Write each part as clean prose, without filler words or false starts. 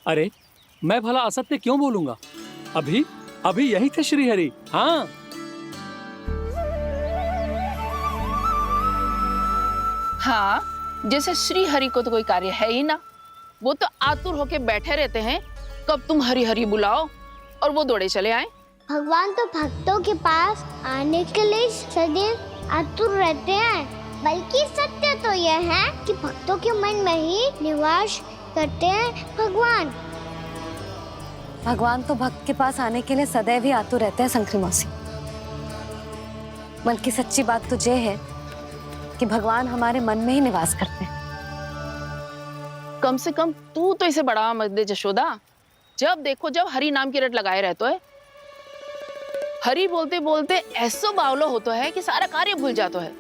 अरे मैं भला असत्य क्यों बोलूंगा? अभी अभी यही थे श्रीहरि। हाँ, हाँ, जैसे श्री हरि को तो कोई कार्य है ही ना। वो तो आतुर होके बैठे रहते हैं, कब तुम हरि हरि बुलाओ और वो दौड़े चले आए। भगवान तो भक्तों के पास आने के लिए सदैव आतुर रहते हैं। बल्कि सत्य तो यह है कि भक्तों के मन में ही निवास करते हैं भगवान। भगवान तो भक्त के पास आने के लिए सदैव ही आतुर रहते हैं शंकरी मौसी। बल्कि सच्ची बात तो ये है कि भगवान हमारे मन में ही निवास करते हैं। कम से कम तू तो इसे बढ़ावा मत दे जशोदा। जब देखो जब हरि नाम की रट लगाए रहतो है। हरि बोलते बोलते ऐसो बावलो होता है कि सारा कार्य भूल जाता है।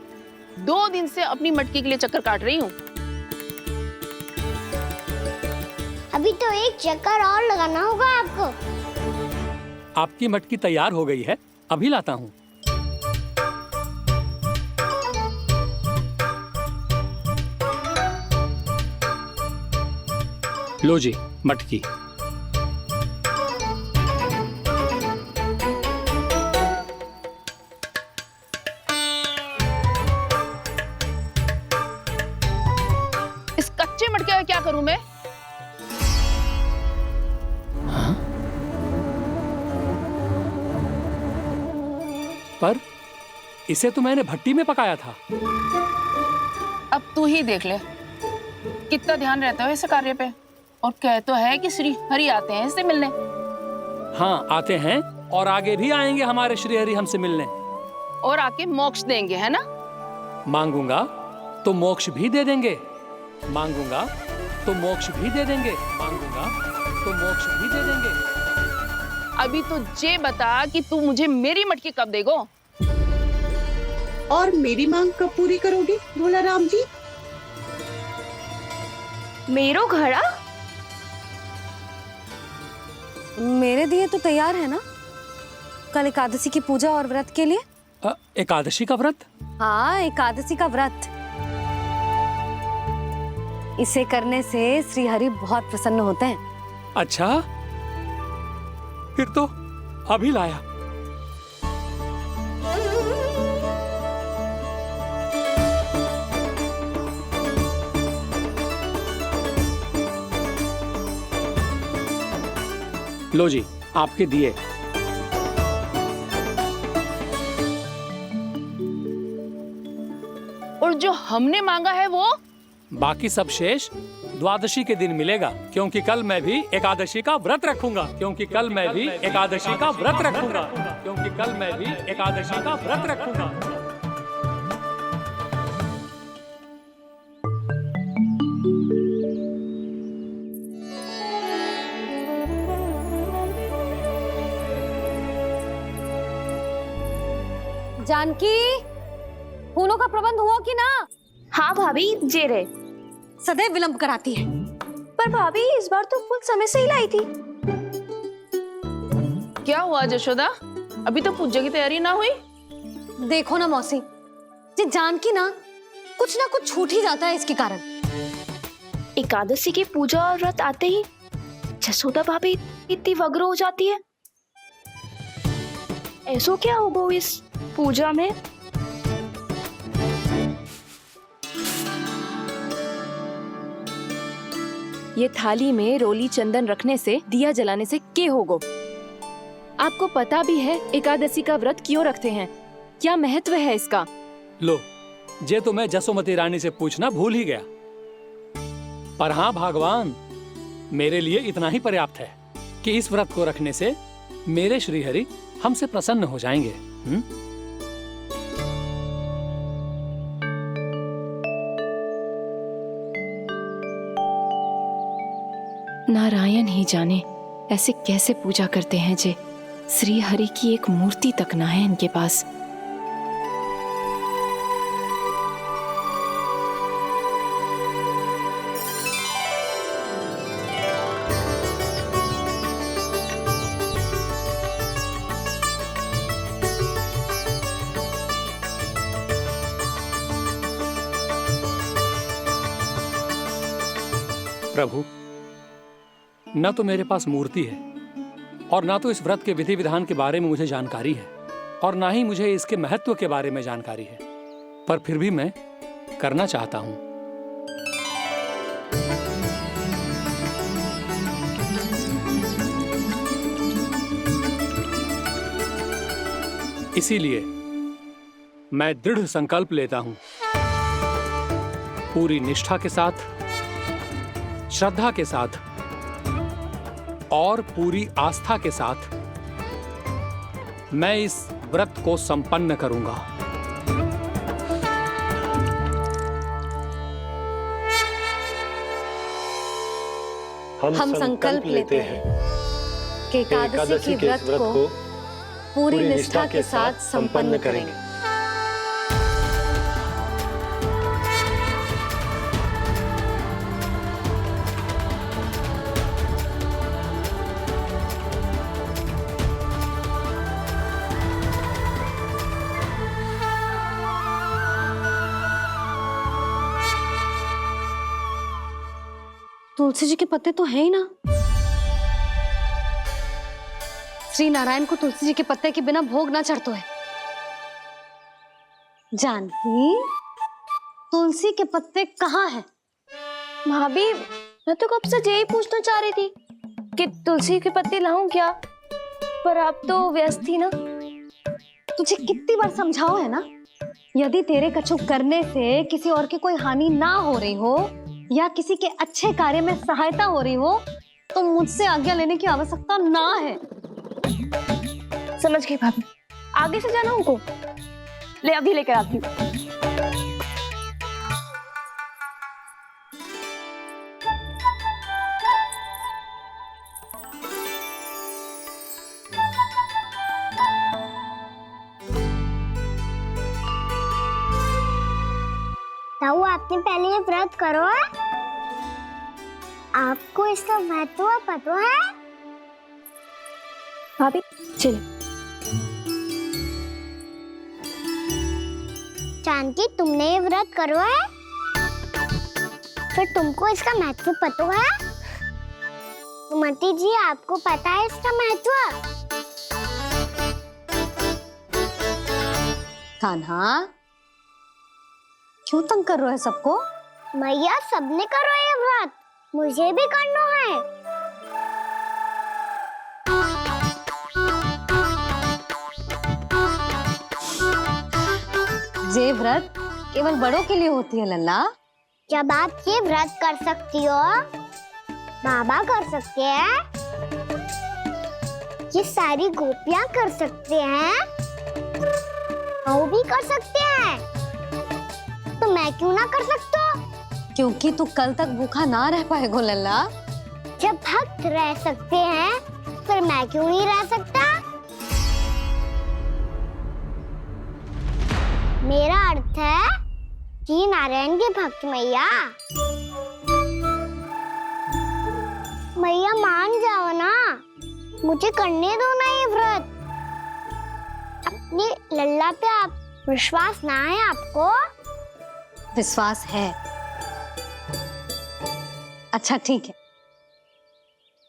2 दिन से अपनी मटकी के लिए चक्कर काट रही हूँ। अभी तो एक चक्कर और लगाना होगा आपको। आपकी मटकी तैयार हो गई है, अभी लाता हूँ। लो जी मटकी। इस कच्चे मटके का क्या करूं मैं? हाँ? पर इसे तो मैंने भट्टी में पकाया था। अब तू ही देख ले कितना ध्यान रहता है इस कार्य पे। और कह तो है कि श्री हरि आते हैं इससे मिलने। हाँ आते हैं, और आगे भी आएंगे हमारे श्रीहरि हमसे मिलने। और आके मोक्ष देंगे, है ना? मांगूंगा तो मोक्ष भी दे देंगे, मांगूंगा तो मोक्ष भी दे देंगे, मांगूंगा तो मोक्ष भी दे देंगे। अभी तो ये बता कि तू मुझे मेरी मटकी कब देगो? और मेरी मांग कब पूरी करोगे भोला राम जी? मेरो घड़ा मेरे दिए तो तैयार है ना, कल एकादशी की पूजा और व्रत के लिए। एकादशी का व्रत? हाँ, एकादशी का व्रत। इसे करने से श्री हरि बहुत प्रसन्न होते हैं। अच्छा, फिर तो अभी लाया। लो जी आपके दिए। और जो हमने मांगा है वो? बाकी सब शेष द्वादशी के दिन मिलेगा, क्योंकि कल मैं भी एकादशी का व्रत रखूंगा, क्योंकि कल मैं भी एकादशी का व्रत रखूंगा, क्योंकि कल मैं भी एकादशी का व्रत रखूंगा। जानकी, फूलों का प्रबंध हुआ कि ना? हाँ भाभी, जे रे। सदैव विलंब कराती है। पर भाभी इस बार तो फूल समय से ही लाई थी। क्या हुआ जशोदा? अभी तो पूजा की तैयारी ना हुई? देखो ना मौसी, ये जानकी ना कुछ छूट ही जाता है इसके कारण। एकादशी की पूजा और व्रत आते ही जसोदा भाभी इतनी वग्र हो जाती है। ऐसो क्या होगा इस पूजा में? ये थाली में रोली चंदन रखने से, दिया जलाने से के होगो? आपको पता भी है एकादशी का व्रत क्यों रखते हैं? क्या महत्व है इसका? लो, जे तो मैं जसोमती रानी से पूछना भूल ही गया। पर हाँ भगवान, मेरे लिए इतना ही पर्याप्त है कि इस व्रत को रखने से मेरे श्रीहरि हमसे प्रसन्न हो जाएंगे। नारायण ही जाने ऐसे कैसे पूजा करते हैं जे श्री हरि की एक मूर्ति तक ना है इनके पास। प्रभु, न तो मेरे पास मूर्ति है और ना तो इस व्रत के विधि विधान के बारे में मुझे जानकारी है और ना ही मुझे इसके महत्व के बारे में जानकारी है, पर फिर भी मैं करना चाहता हूं। इसीलिए मैं दृढ़ संकल्प लेता हूं, पूरी निष्ठा के साथ, श्रद्धा के साथ और पूरी आस्था के साथ मैं इस व्रत को संपन्न करूंगा। हम संकल्प लेते हैं कि एकादशी के व्रत को पूरी निष्ठा के साथ संपन्न करेंगे। तुलसी जी के पत्ते तो हैं ही ना। श्री नारायण को तुलसी जी के पत्ते के बिना भोग ना चढ़तो है। जानकी, तुलसी के पत्ते कहाँ हैं? भाभी, मैं तो कब से यही पूछना चाह रही थी कि तुलसी के पत्ते लाऊं क्या, पर आप तो व्यस्त थी ना। तुझे कितनी बार समझाओ है ना, यदि तेरे कछु करने से किसी और की कोई हानि ना हो रही हो या किसी के अच्छे कार्य में सहायता हो रही हो तो मुझसे आज्ञा लेने की आवश्यकता ना है। समझ गई भाभी, आगे से जाना उनको। ले अभी लेकर आती हूँ। ताऊ, आपने पहले ये व्रत करो है? आपको इसका महत्व पता है? भाभी चलो। जानकी, तुमने ये व्रत करो है? फिर तुमको इसका महत्व पता है? सुमति जी, आपको पता है इसका महत्व? कान्हा, क्यों तंग कर रहे हो सबको? मैया, सबने करो ये व्रत, मुझे भी करना है। ये व्रत केवल बड़ों के लिए होती है लल्ला। जब आप ये व्रत कर सकती हो, बाबा कर सकते हैं, ये सारी गोपियां कर सकते हैं, वो भी कर सकते हैं, तो मैं क्यों ना कर सकता? क्योंकि तू कल तक भूखा ना रह पाएगो लल्ला। जब भक्त रह सकते हैं, फिर मैं क्यों नहीं रह सकता? मेरा अर्थ है कि नारायण के भक्त मैया, मैया मान जाओ ना, मुझे करने दो ना ये व्रत। अपनी लल्ला पे आप विश्वास ना है आपको? विश्वास है। अच्छा ठीक है,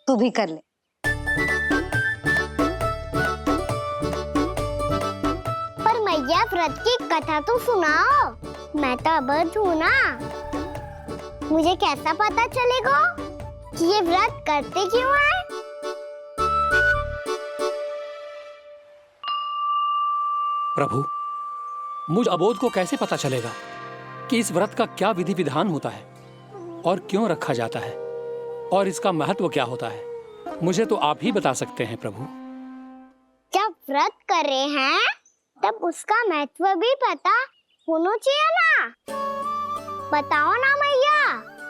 तू भी कर ले। पर मैया, व्रत की कथा तो सुनाओ, मैं तो अबध हूँ ना। मुझे कैसा पता चलेगा कि ये व्रत करते क्यों हैं? प्रभु, मुझ अबोध को कैसे पता चलेगा कि इस व्रत का क्या विधि विधान होता है और क्यों रखा जाता है और इसका महत्व क्या होता है? मुझे तो आप ही बता सकते हैं प्रभु। जब व्रत कर रहे हैं तब उसका महत्व भी पता होना चाहिए ना। बताओ ना मैया,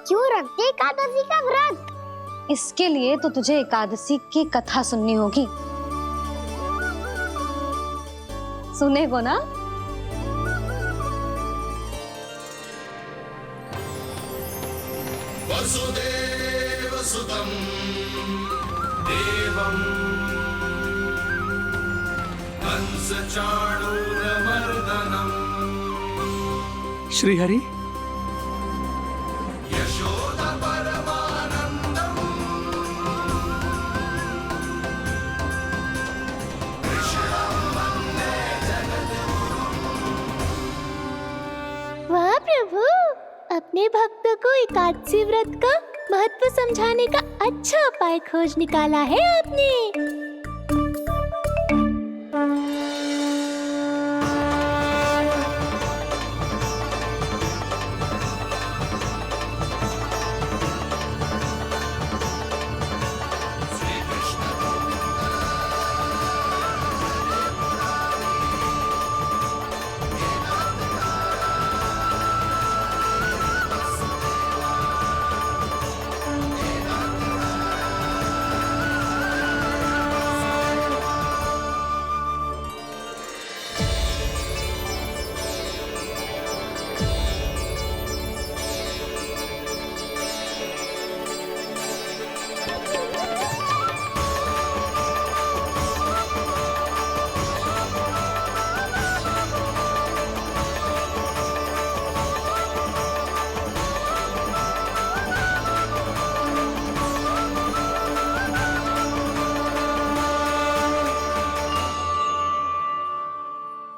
क्यों रखते एकादशी का व्रत? इसके लिए तो तुझे एकादशी की कथा सुननी होगी। सुनेगो ना? वसुदेव सुतं देवं कंस चाणूरमर्दनम् श्रीहरि, यशोदा परमानंदम् नए भक्तों को एकादशी व्रत का महत्व समझाने का अच्छा उपाय खोज निकाला है आपने।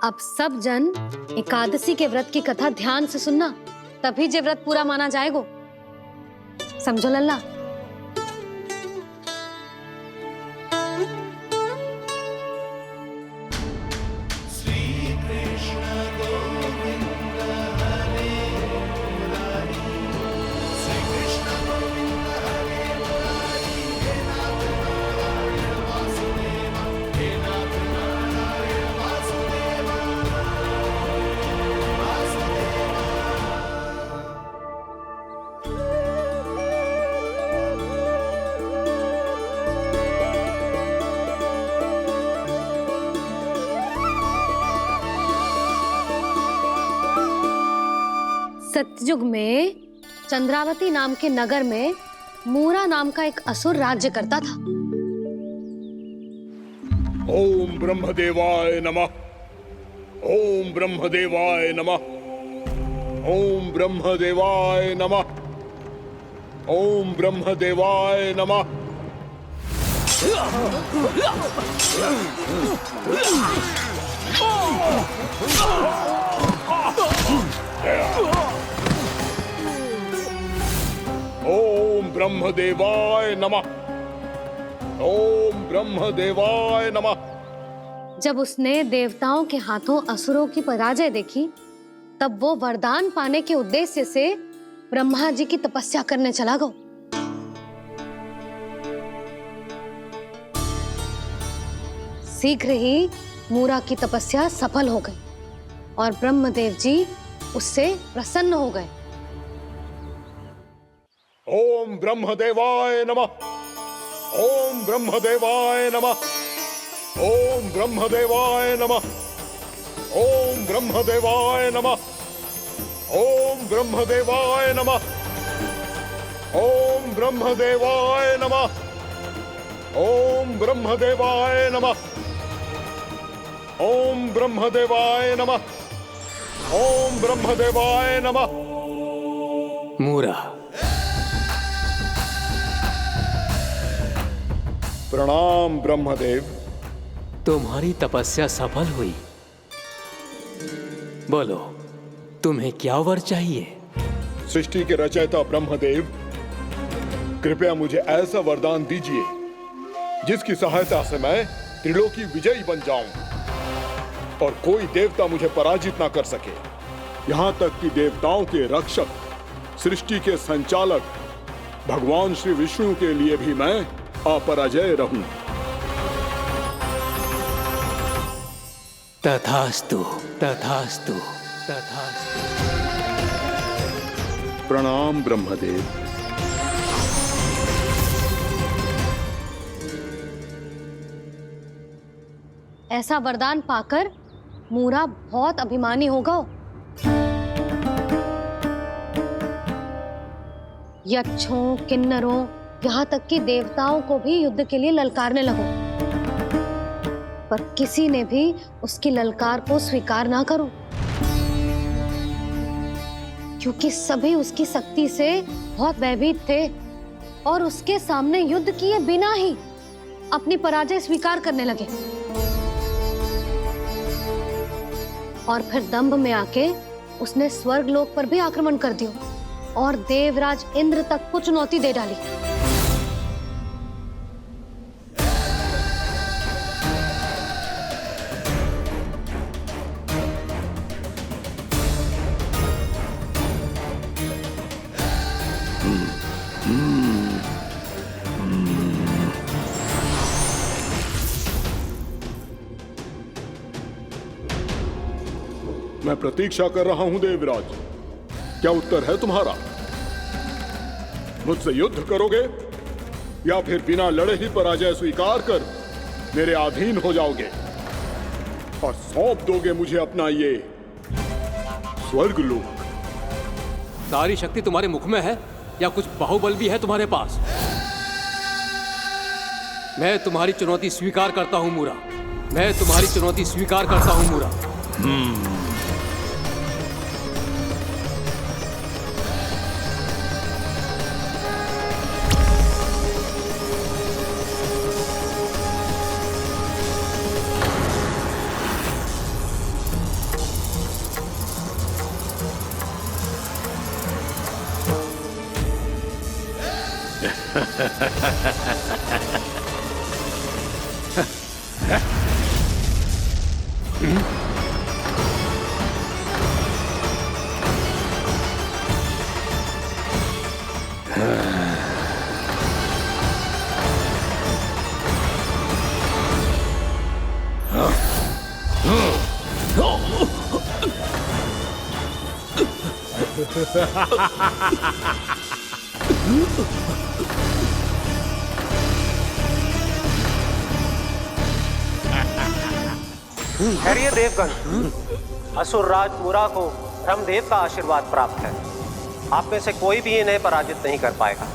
अब सब जन एकादशी के व्रत की कथा ध्यान से सुनना, तभी जे व्रत पूरा माना जाएगा। समझो लल्ला? सतयुग में चंद्रावती नाम के नगर में मूरा नाम का एक असुर राज्य करता था। ओम ब्रह्मदेवाय नमः। ओम ब्रह्मदेवाय नमः। ओम ब्रह्मदेवाय नमः। ओम ब्रह्मदेवाय नमः। ओम ब्रह्मदेवाय नमः। ओम ब्रह्मदेवाय नमः। जब उसने देवताओं के हाथों असुरों की पराजय देखी, तब वो वरदान पाने के उद्देश्य से ब्रह्मा जी की तपस्या करने चला गया। शीघ्र ही मूरा की तपस्या सफल हो गई और ब्रह्मदेव जी उससे प्रसन्न हो गए। ओम ब्रह्मदेवाय नमः। ओम ब्रह्मदेवाय नमः। ओम ब्रह्मदेवाय नमः। ओम ब्रह्मदेवाय नमः। ओम ब्रह्मदेवाय नमः। ओम ब्रह्मदेवाय नमः। ओम ब्रह्मदेवाय नमः। ओम ब्रह्मदेवाय नमः। ओम ब्रह्मदेवाय नमः। मूरा, प्रणाम ब्रह्मदेव। तुम्हारी तपस्या सफल हुई। बोलो, तुम्हें क्या वर चाहिए? सृष्टि के रचयिता ब्रह्मदेव, कृपया मुझे ऐसा वरदान दीजिए जिसकी सहायता से मैं त्रिलोकी विजयी बन जाऊं और कोई देवता मुझे पराजित ना कर सके। यहां तक कि देवताओं के रक्षक, सृष्टि के संचालक भगवान श्री विष्णु के लिए भी मैं अपराजय रहूं। तथास्तु, तथास्तु, तथास्तु। प्रणाम ब्रह्मदेव। ऐसा वरदान पाकर मूरा बहुत अभिमानी होगा। यक्षों, किन्नरों, यहाँ तक कि देवताओं को भी युद्ध के लिए ललकारने लगो, पर किसी ने भी उसकी ललकार को स्वीकार ना करो, क्योंकि सभी उसकी शक्ति से बहुत भयभीत थे और उसके सामने युद्ध किए बिना ही अपनी पराजय स्वीकार करने लगे और फिर दंभ में आके उसने स्वर्ग लोक पर भी आक्रमण कर दिया और देवराज इंद्र तक को चुनौती दे डाली। मैं प्रतीक्षा कर रहा हूं देवराज। क्या उत्तर है तुम्हारा? मुझसे युद्ध करोगे या फिर बिना लड़े ही पराजय स्वीकार कर मेरे अधीन हो जाओगे और सौंप दोगे मुझे अपना ये स्वर्ग लोक? सारी शक्ति तुम्हारे मुख में है या कुछ बाहुबल भी है तुम्हारे पास? मैं तुम्हारी चुनौती स्वीकार करता हूं मूरा। मैं तुम्हारी चुनौती स्वीकार करता हूं मूरा। ठहरिए देवगण। असुर राज मुरा को ब्रह्मदेव का आशीर्वाद प्राप्त है। आप में से कोई भी इन्हें पराजित नहीं कर पाएगा।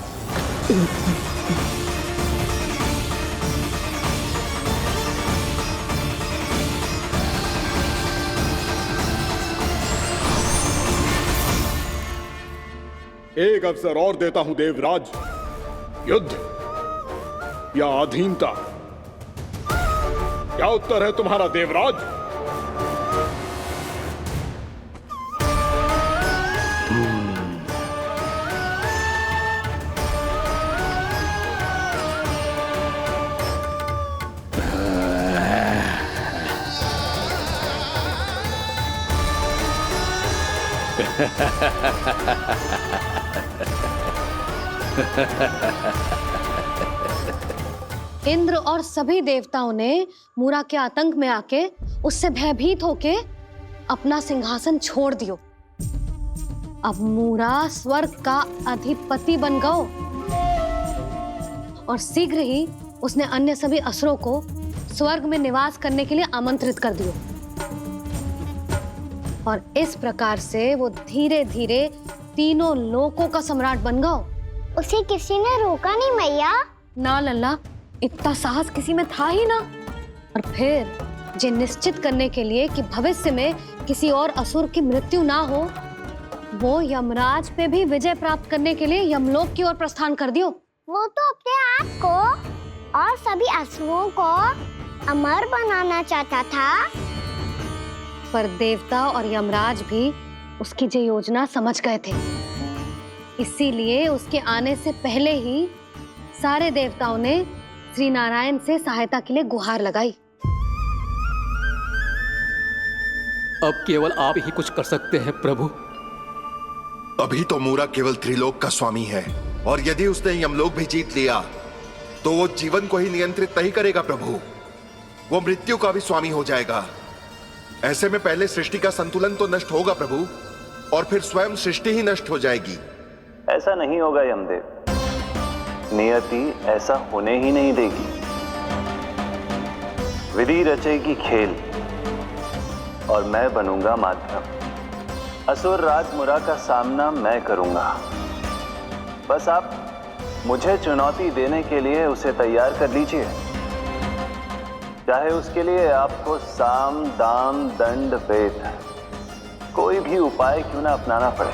एक अवसर और देता हूं देवराज। युद्ध या अधीनता, क्या उत्तर है तुम्हारा देवराज? इंद्र और सभी देवताओं ने मूरा के आतंक में आके उससे भयभीत होके अपना सिंहासन छोड़ दियो। अब मूरा स्वर्ग का अधिपति बन गयो और शीघ्र ही उसने अन्य सभी असुरों को स्वर्ग में निवास करने के लिए आमंत्रित कर दियो। और इस प्रकार से वो धीरे धीरे तीनों लोकों का सम्राट बन गयो। उसे किसी ने रोका नहीं मैया। ना लल्ला, इतना साहस किसी में था ही ना। और फिर ये निश्चित करने के लिए कि भविष्य में किसी और असुर की मृत्यु ना हो, वो यमराज पे भी विजय प्राप्त करने के लिए यमलोक की ओर प्रस्थान कर दियो। वो तो अपने आप को और सभी असुरों को अमर बनाना चाहता था। पर देवता और यमराज भी उसकी ये योजना समझ गए थे। इसीलिए उसके आने से पहले ही सारे देवताओं ने श्री नारायण से सहायता के लिए गुहार लगाई। अब केवल आप ही कुछ कर सकते हैं प्रभु। अभी तो मूरा केवल त्रिलोक का स्वामी है और यदि उसने यमलोक भी जीत लिया तो वो जीवन को ही नियंत्रित नहीं करेगा प्रभु, वो मृत्यु का भी स्वामी हो जाएगा। ऐसे में पहले सृष्टि का संतुलन तो नष्ट होगा प्रभु, और फिर स्वयं सृष्टि ही नष्ट हो जाएगी। ऐसा नहीं होगा यमदेव, नियति ऐसा होने ही नहीं देगी। विधि रचेगी खेल और मैं बनूंगा माध्यम। असुर राज मुरा का सामना मैं करूंगा। बस आप मुझे चुनौती देने के लिए उसे तैयार कर लीजिए, चाहे उसके लिए आपको साम दाम दंड भेद कोई भी उपाय क्यों ना अपनाना पड़े।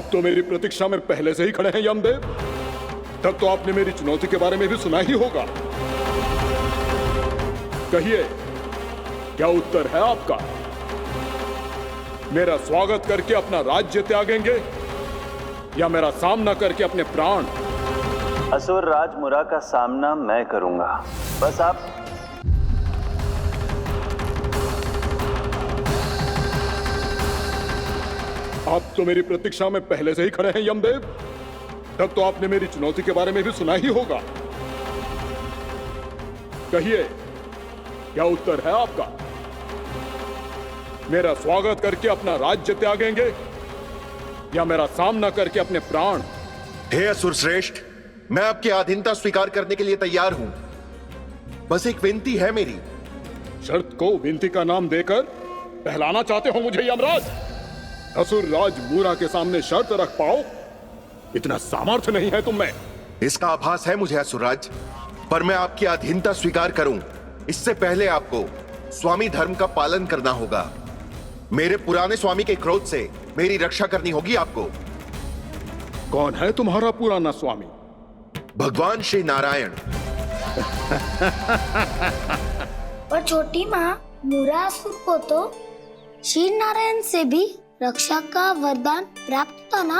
आप तो मेरी प्रतीक्षा में पहले से ही खड़े हैं यमदेव। तब तो आपने मेरी चुनौती के बारे में भी सुना ही होगा। कहिए, क्या उत्तर है आपका? मेरा स्वागत करके अपना राज्य त्यागेंगे या मेरा सामना करके अपने प्राण? असुर राज मुरा का सामना मैं करूंगा, बस आप तो मेरी प्रतीक्षा में पहले से ही खड़े हैं यमदेव। तब तो आपने मेरी चुनौती के बारे में भी सुना ही होगा। कहिए, क्या उत्तर है आपका? मेरा स्वागत करके अपना राज्य त्यागेंगे या मेरा सामना करके अपने प्राण? हे असुर श्रेष्ठ, मैं आपकी अधीनता स्वीकार करने के लिए तैयार हूं। बस एक विनती है मेरी। शर्त को विनती का नाम देकर पहलाना चाहते हो मुझे यमराज? असुर राज मूरा के सामने शर्त रख पाओ, इतना सामर्थ्य नहीं है तुम में। इसका आभास है मुझे असुरराज, पर मैं आपकी अधीनता स्वीकार करूं इससे पहले आपको स्वामी धर्म का पालन करना होगा। मेरे पुराने स्वामी के क्रोध से मेरी रक्षा करनी होगी आपको। कौन है तुम्हारा पुराना स्वामी? भगवान श्री नारायण। और छोटी माँ मूरासुर को तो श्री नारायण से भी रक्षा का वरदान प्राप्त था ना?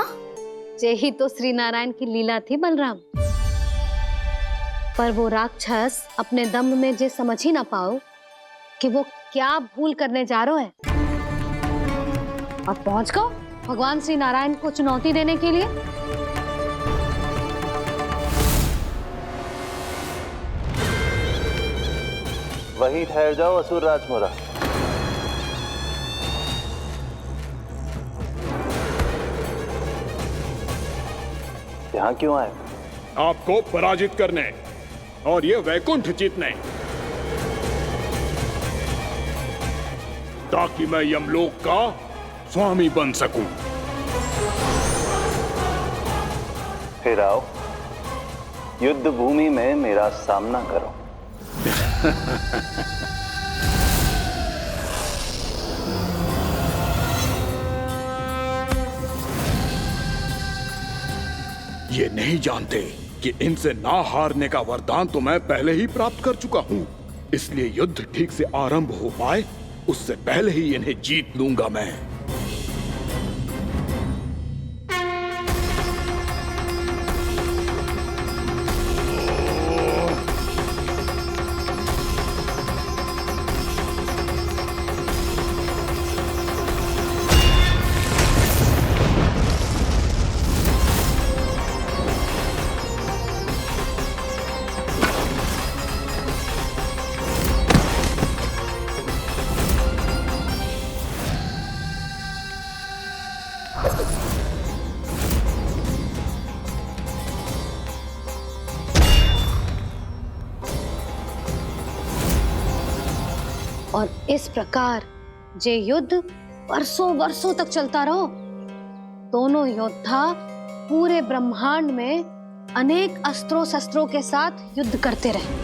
यही तो श्री नारायण की लीला थी बलराम। पर वो राक्षस अपने दम में जे समझ ही ना पाओ कि वो क्या भूल करने जा रहा है, और पहुंच गो भगवान श्री नारायण को चुनौती देने के लिए। वहीं ठहर जाओ असुर राज मुरा। यहां क्यों आए? आपको पराजित करने और ये वैकुंठ जीतने, ताकि मैं यमलोक का स्वामी बन सकूं। फिर आओ, युद्ध भूमि में मेरा सामना करो। ये नहीं जानते कि इनसे ना हारने का वरदान तो मैं पहले ही प्राप्त कर चुका हूं। इसलिए युद्ध ठीक से आरंभ हो पाए उससे पहले ही इन्हें जीत लूंगा मैं। और इस प्रकार जे युद्ध वर्षों वर्षों तक चलता रहो। दोनों योद्धा पूरे ब्रह्मांड में अनेक अस्त्रों शस्त्रों के साथ युद्ध करते रहे।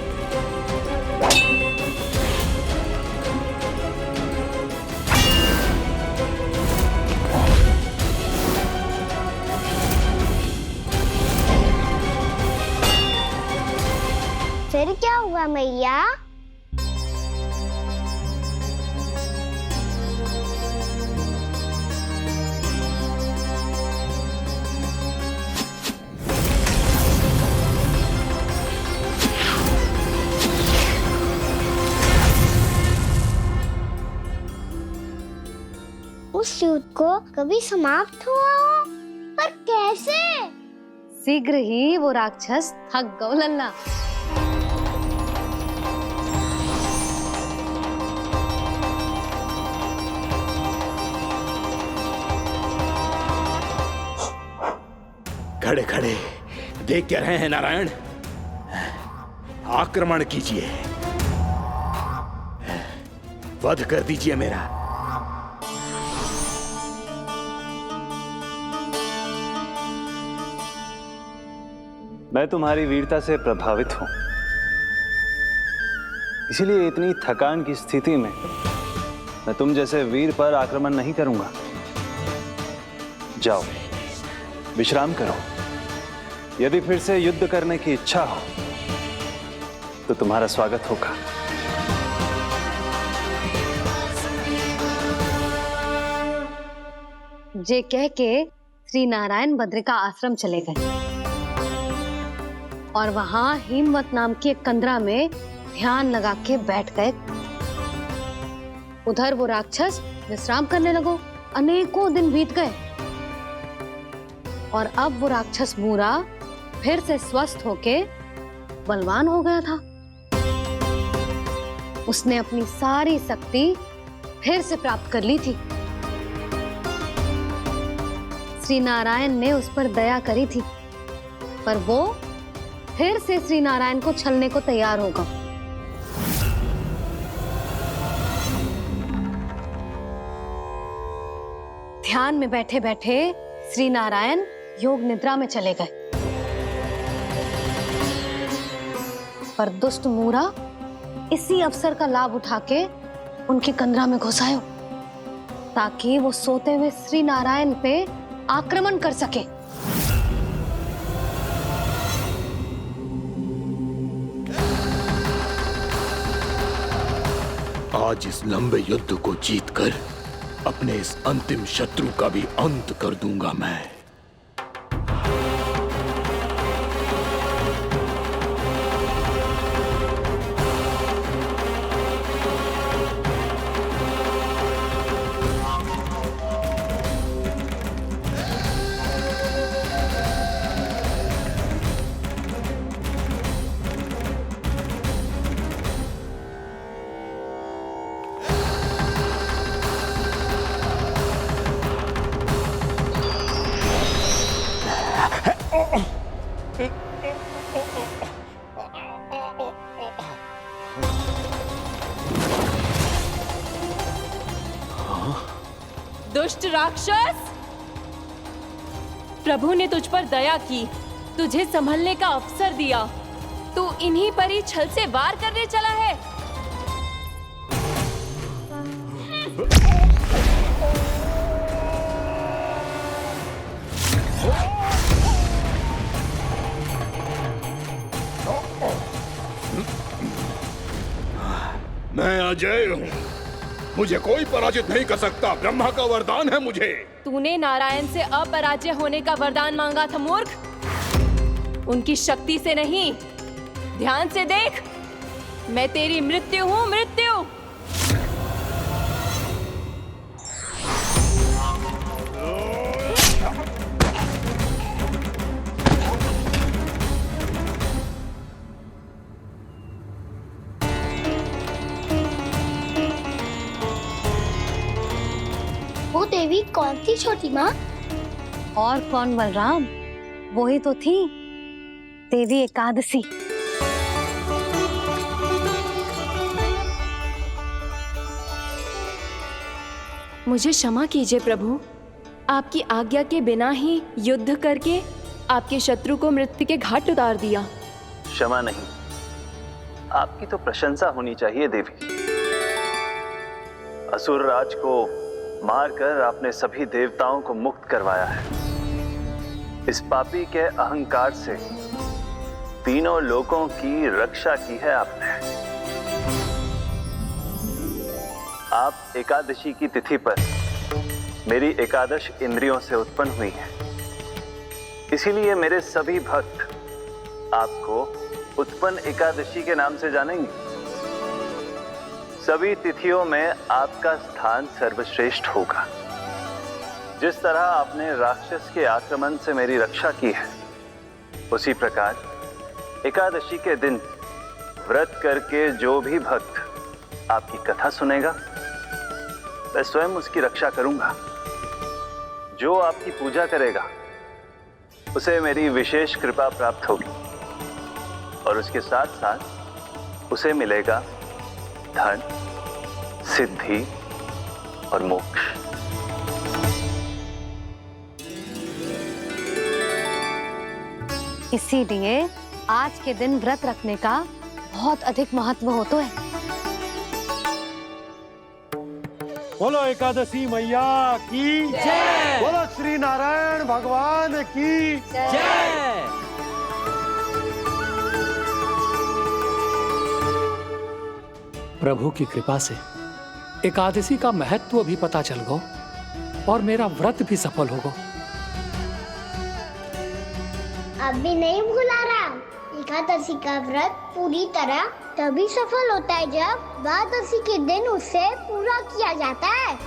फिर क्या हुआ मैया? उस युद्ध को कभी समाप्त हुआ हो, पर कैसे? शीघ्र ही वो राक्षस थक गौ लल्ला। खड़े खड़े देख क्या रहे हैं नारायण? आक्रमण कीजिए, वध कर दीजिए मेरा। मैं तुम्हारी वीरता से प्रभावित हूं, इसीलिए इतनी थकान की स्थिति में मैं तुम जैसे वीर पर आक्रमण नहीं करूंगा। जाओ, विश्राम करो। यदि फिर से युद्ध करने की इच्छा हो तो तुम्हारा स्वागत होगा। जे कह के श्री नारायण बद्रिका आश्रम चले गए और वहां हिमवत नाम की एक कंदरा में ध्यान लगा के बैठ गए। उधर वो राक्षस विश्राम करने लगो। अनेकों दिन बीत गए और अब वो राक्षस मूरा फिर से स्वस्थ होके बलवान हो गया था। उसने अपनी सारी शक्ति फिर से प्राप्त कर ली थी। श्री नारायण ने उस पर दया करी थी, पर वो फिर से श्री नारायण को छलने को तैयार होगा। ध्यान में बैठे बैठे श्री नारायण योग निद्रा में चले गए, पर दुष्ट मूरा इसी अवसर का लाभ उठा के उनकी कंदरा में घुस आयो ताकि वो सोते हुए श्री नारायण पे आक्रमण कर सके। आज इस लंबे युद्ध को जीतकर अपने इस अंतिम शत्रु का भी अंत कर दूंगा मैं। दुष्ट राक्षस, प्रभु ने तुझ पर दया की, तुझे संभलने का अवसर दिया। तू इन्हीं पर ही छल से वार करने चला है। मैं अजय हूँ, मुझे कोई पराजित नहीं कर सकता। ब्रह्मा का वरदान है मुझे। तूने नारायण से अपराजय होने का वरदान मांगा था मूर्ख। उनकी शक्ति से नहीं, ध्यान से देख। मैं तेरी मृत्यु हूँ, मृत्यु। वो देवी कौन थी छोटी माँ? और कौन बलराम, वही तो थी देवी एकादशी। मुझे क्षमा कीजिए प्रभु, आपकी आज्ञा के बिना ही युद्ध करके आपके शत्रु को मृत्यु के घाट उतार दिया। क्षमा नहीं, आपकी तो प्रशंसा होनी चाहिए देवी। असुर राज को मारकर आपने सभी देवताओं को मुक्त करवाया है। इस पापी के अहंकार से तीनों लोकों की रक्षा की है आपने। आप एकादशी की तिथि पर मेरी एकादश इंद्रियों से उत्पन्न हुई हैं। इसीलिए मेरे सभी भक्त आपको उत्पन्न एकादशी के नाम से जानेंगे। सभी तिथियों में आपका स्थान सर्वश्रेष्ठ होगा। जिस तरह आपने राक्षस के आक्रमण से मेरी रक्षा की है, उसी प्रकार एकादशी के दिन व्रत करके जो भी भक्त आपकी कथा सुनेगा, मैं स्वयं उसकी रक्षा करूंगा। जो आपकी पूजा करेगा उसे मेरी विशेष कृपा प्राप्त होगी और उसके साथ साथ उसे मिलेगा धन, सिद्धि और मोक्ष। इसीलिए आज के दिन व्रत रखने का बहुत अधिक महत्व होता है। बोलो एकादशी मैया की जय। बोलो श्री नारायण भगवान की जय। प्रभु की कृपा से एकादशी का महत्व भी पता चल गया और मेरा व्रत भी सफल हो गया। अभी नहीं भूला राम, एकादशी का व्रत पूरी तरह तभी सफल होता है जब द्वादशी के दिन उसे पूरा किया जाता है।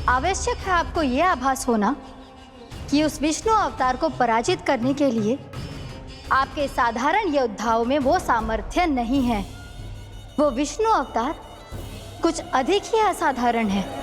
आवश्यक है आपको यह आभास होना कि उस विष्णु अवतार को पराजित करने के लिए आपके साधारण योद्धाओं में वो सामर्थ्य नहीं है। वो विष्णु अवतार कुछ अधिक ही असाधारण है।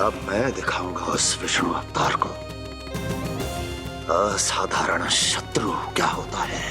अब मैं दिखाऊंगा उस विष्णु अवतार को असाधारण शत्रु क्या होता है।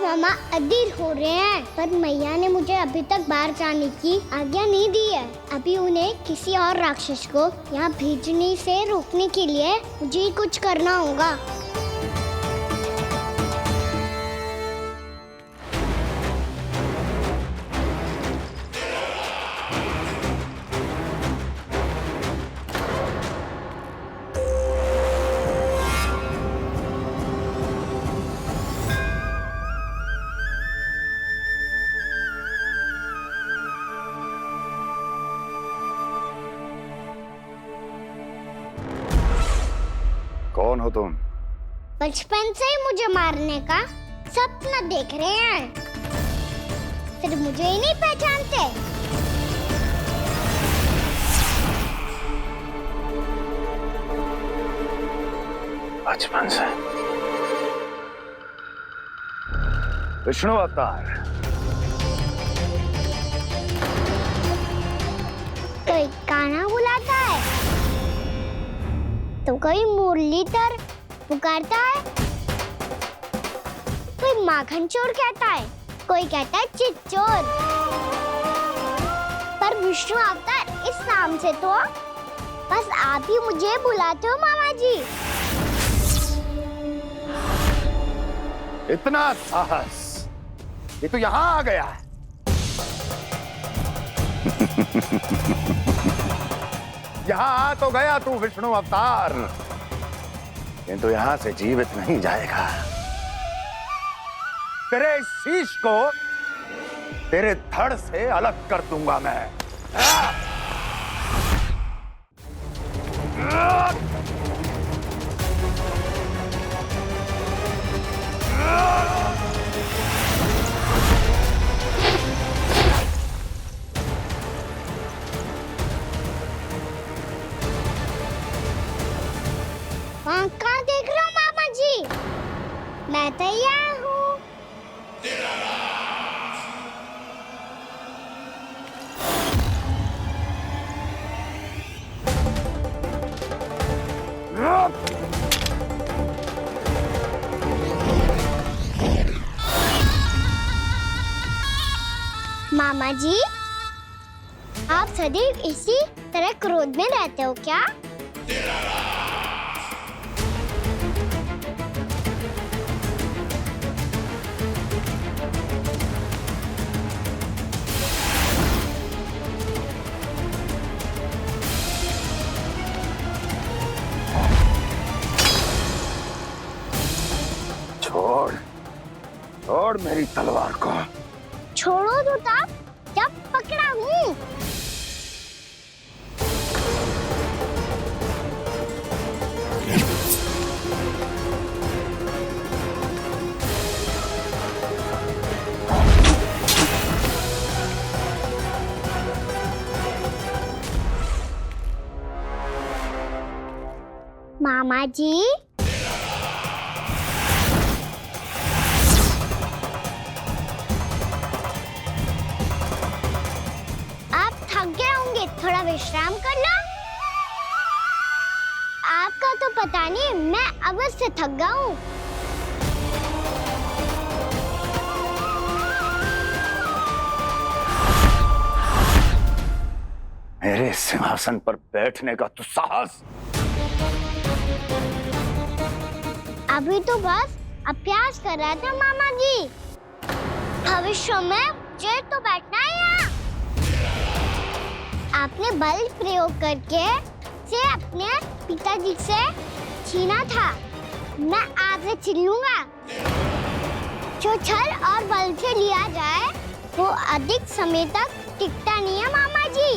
मामा अधीर हो रहे हैं, पर मैया ने मुझे अभी तक बाहर जाने की आज्ञा नहीं दी है। अभी उन्हें किसी और राक्षस को यहाँ भेजने से रोकने के लिए मुझे कुछ करना होगा। कौन हो तुम? बचपन से ही मुझे मारने का सपना देख रहे हैं, फिर मुझे ही नहीं पहचानते। बचपन से विष्णु अवतार। कोई गाना बुलाता है तो कोई मुरलीधर पुकारता है, कोई माखन चोर कहता है, कोई कहता है चिच्चोर। पर विष्णु अवतार इस नाम से तो बस आप ही मुझे बुलाते हो मामा जी। इतना साहस, ये तो यहाँ आ गया है। यहाँ आ तो गया तू विष्णु अवतार, किंतु यहाँ से जीवित नहीं जाएगा। तेरे इस शीश को तेरे धड़ से अलग कर दूंगा मैं। वहाँ कहाँ देख रहे हो मामा जी? मैं तैयार हूँ। मामा जी, आप सदैव इसी तरह क्रोध में रहते हो क्या? छोड़ मेरी तलवार को। छोड़ो तो तब जब पकड़ा हूँ। मामा जी, आप थक गए होंगे, थोड़ा विश्राम कर लो। आपका तो पता नहीं, मैं अवश्य से थक गया हूँ। मेरे सिंहासन पर बैठने का तू साहस। अभी तो बस अभ्यास कर रहा था मामा जी। भविष्य में मुझे तो बैठना है यहाँ। आपने बल प्रयोग करके से अपने पिताजी से छीना था, मैं आपसे छीन लूंगा। जो छल और बल से लिया जाए वो अधिक समय तक टिकता नहीं है मामा जी।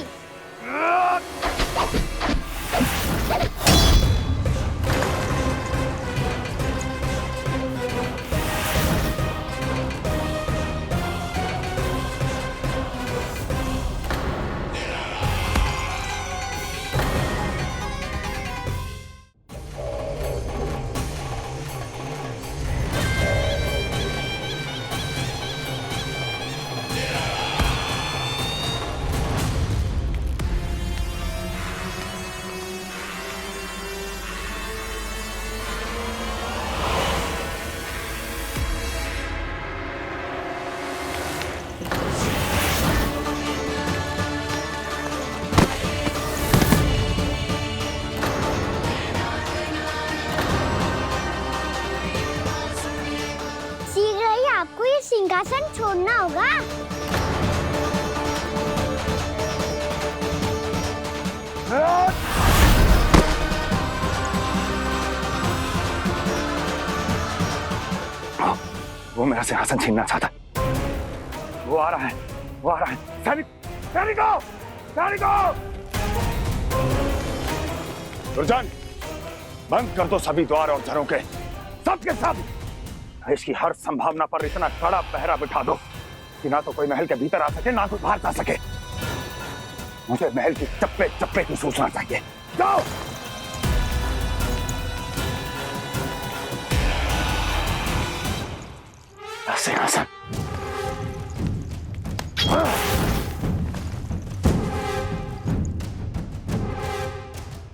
आपको ये सिंहासन छोड़ना होगा। वो मेरा सिंहासन छीनना चाहता है। वो आ रहा है, वो आ रहा है। सैनिकों, दुर्जन, बंद कर दो सभी द्वार और झरोखे, सबके सब। इसकी हर संभावना पर इतना कड़ा पहरा बिठा दो कि ना तो कोई महल के भीतर आ सके, ना कोई बाहर जा सके। मुझे महल की चप्पे चप्पे की सूचना चाहिए। जाओ। सिंहासन।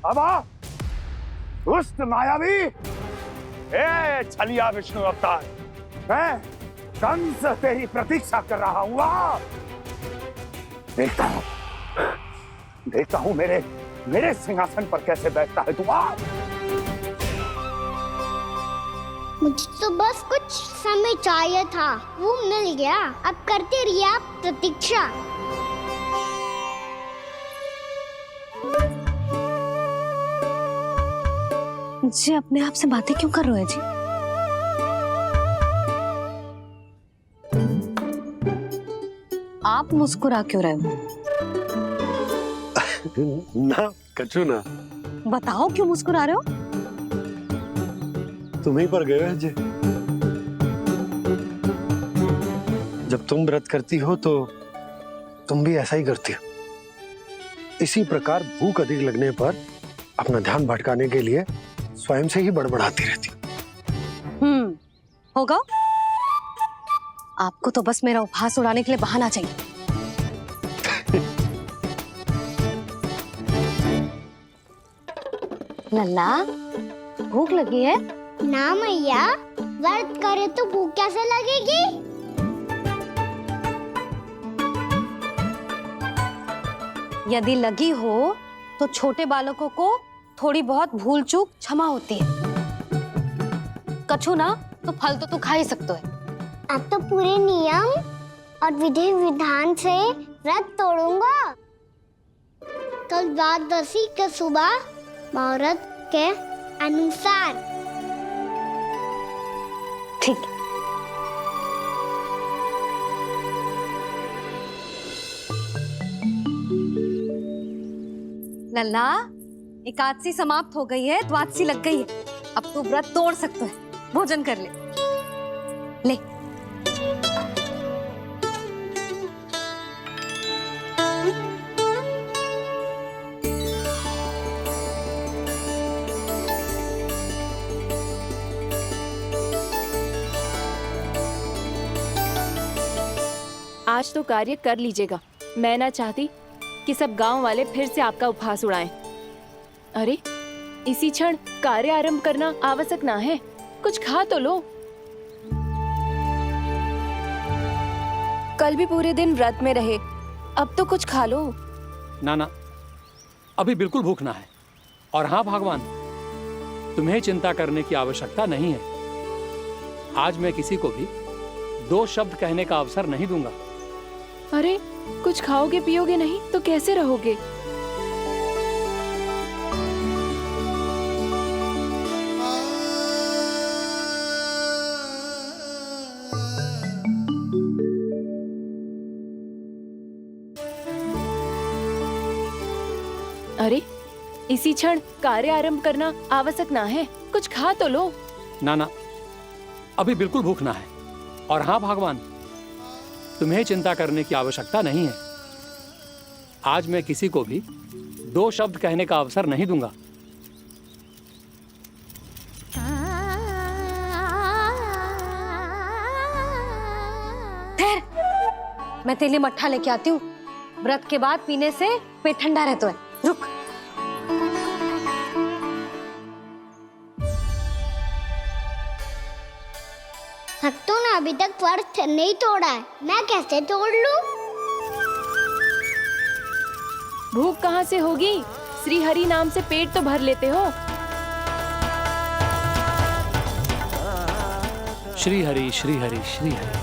अब आ, दुष्ट मायावी, ए छलिया विष्णु अवतार, मैं कंस तेरी प्रतीक्षा कर रहा हूँ। देखता हूँ मेरे सिंहासन पर कैसे बैठता है तू। मुझे तो बस कुछ समय चाहिए था, वो मिल गया। अब करते रहिए आप प्रतीक्षा। जी अपने आप से बातें क्यों कर रहे हो जी? आप मुस्कुरा क्यों रहे हो? ना कछु ना। बताओ क्यों मुस्कुरा रहे हो? तुम्हीं पर गए हैं जी। जब तुम व्रत करती हो तो तुम भी ऐसा ही करती हो। इसी प्रकार भूख अधिक लगने पर अपना ध्यान भटकाने के लिए स्वयं से ही बड़बड़ाती रहती। होगा। आपको तो बस मेरा उपहास उड़ाने के लिए बहाना चाहिए। लल्ला, भूख लगी है? ना मैया, व्रत करे तो भूख कैसे लगेगी? यदि लगी हो तो छोटे बालकों को थोड़ी बहुत भूल चूक क्षमा होती है। कछु ना तो फल तो तू खा ही सकते है। अब तो पूरे नियम और विधि विधान से व्रत तोड़ूंगा। कल द्वादशी के सुबह मुहूर्त के अनुसार। ठीक। लल्ला, एकादशी समाप्त हो गई है, द्वादशी लग गई है। अब तू व्रत तोड़ सकता है, भोजन कर ले। ले। आज तो कार्य कर लीजिएगा। मैं ना चाहती कि सब गांव वाले फिर से आपका उपहास उड़ाएं। अरे, इसी क्षण कार्य आरंभ करना आवश्यक ना है। कुछ खा तो लो। कल भी पूरे दिन व्रत में रहे, अब तो कुछ खा लो। ना, अभी बिल्कुल भूख ना है। और हाँ भगवान, तुम्हें चिंता करने की आवश्यकता नहीं है। आज मैं किसी को भी 2 शब्द कहने का अवसर नहीं दूंगा। अरे, कुछ खाओगे पियोगे नहीं तो कैसे रहोगे? अरे, इसी क्षण कार्य आरंभ करना आवश्यक ना है। कुछ खा तो लो। ना, अभी बिल्कुल भूख ना है। और हाँ भगवान, तुम्हें चिंता करने की आवश्यकता नहीं है। आज मैं किसी को भी 2 शब्द कहने का अवसर नहीं दूंगा। ठहर, मैं तेरे लिए मट्ठा लेके आती हूँ। व्रत के बाद पीने से पेट ठंडा रहता है। रुक। भक्तों ने अभी तक व्रत नहीं तोड़ा है, मैं कैसे तोड़ लूं? भूख कहाँ से होगी? श्री हरि नाम से पेट तो भर लेते हो। श्री हरि, श्री हरि, श्री हरि।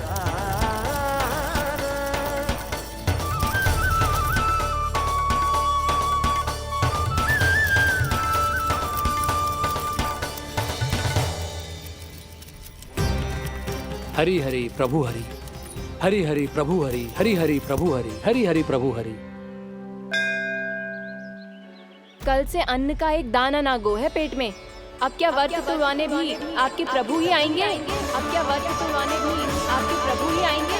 हरि हरि प्रभु हरि, हरि हरि प्रभु हरि, हरि हरि प्रभु हरि, हरि हरि प्रभु हरि। कल से अन्न का एक दाना ना गो है पेट में। अब क्या व्रत तुड़वाने भी आपके प्रभु ही आएंगे? अब क्या व्रत तुड़वाने भी आपके प्रभु ही आएंगे?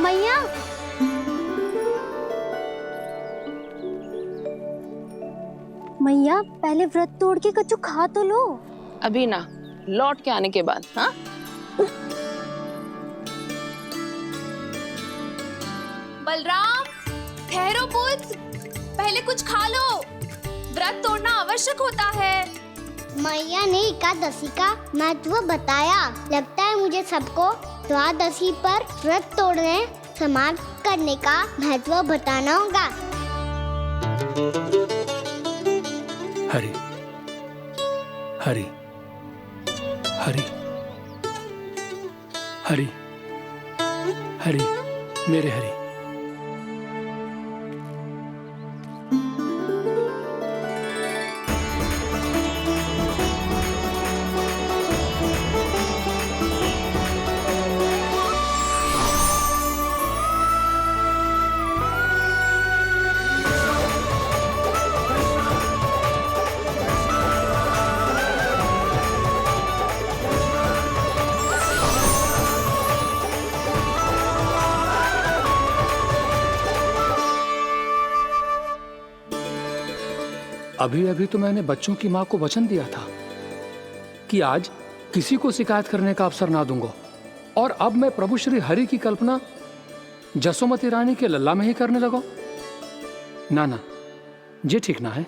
मैया, मैया पहले व्रत तोड़ के कच्चू खा तो लो। अभी ना, लौट के आने के बाद। हाँ, बलराम, ठहरो पुत्र, पहले कुछ खा लो। व्रत तोड़ना आवश्यक होता है। मैया ने एकादशी का महत्व बताया। लगता है मुझे सबको द्वादशी पर व्रत तोड़ने समाप्त करने का महत्व बताना होगा। हरि हरि हरि हरि हरि, मेरे हरि। अभी अभी तो मैंने बच्चों की मां को वचन दिया था कि आज किसी को शिकायत करने का अवसर ना दूंगा, और अब मैं प्रभु श्री हरि की कल्पना जसोमती रानी के लल्ला में ही करने लगा। ना, ये ठीक ना है।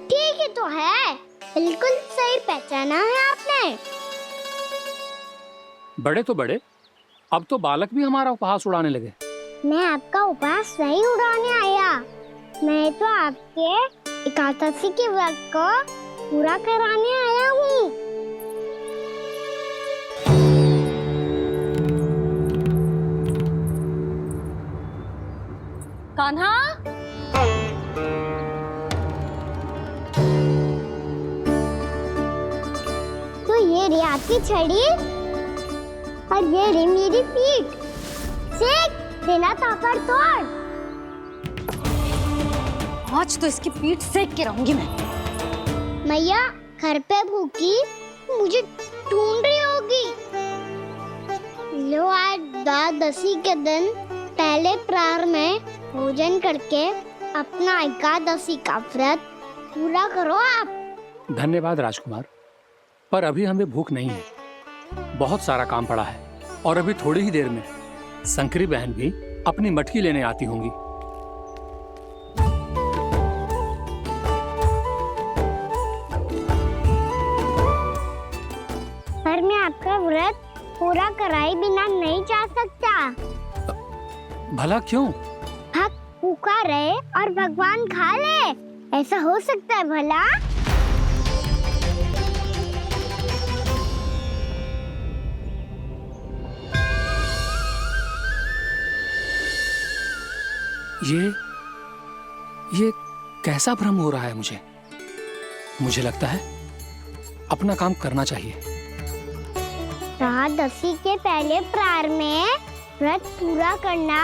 ठीक है तो है, बिल्कुल सही पहचाना है आपने। बड़े तो बड़े, अब तो बालक भी हमारा उपहास उड़ाने लगे। मैं आपका उपहास नहीं उड़ाने आया, मैं तो आपके एकादशी के व्रत को पूरा कराने आया हूँ। कान्हा, ये रही आपकी छड़ी और ये रही मेरी पीठ। सेक देना ताबड़तोड़। आज तो इसकी पीठ सेक के रहूंगी मैं। मैया घर पे भूखी मुझे ढूंढ रही होगी। लो आज द्वादशी के दिन पहले प्रहर में भोजन करके अपना एकादशी का व्रत पूरा करो आप। धन्यवाद राजकुमार, पर अभी हमें भूख नहीं है। बहुत सारा काम पड़ा है और अभी थोड़ी ही देर में शंकरी बहन भी अपनी मटकी लेने आती होंगी। पर मैं आपका व्रत पूरा कराए बिना नहीं जा सकता। भला क्यों? भक्त भूखा रहे और भगवान खा ले, ऐसा हो सकता है भला? ये कैसा भ्रम हो रहा है मुझे लगता है अपना काम करना चाहिए। द्वादशी के पहले प्रहर में व्रत पूरा करना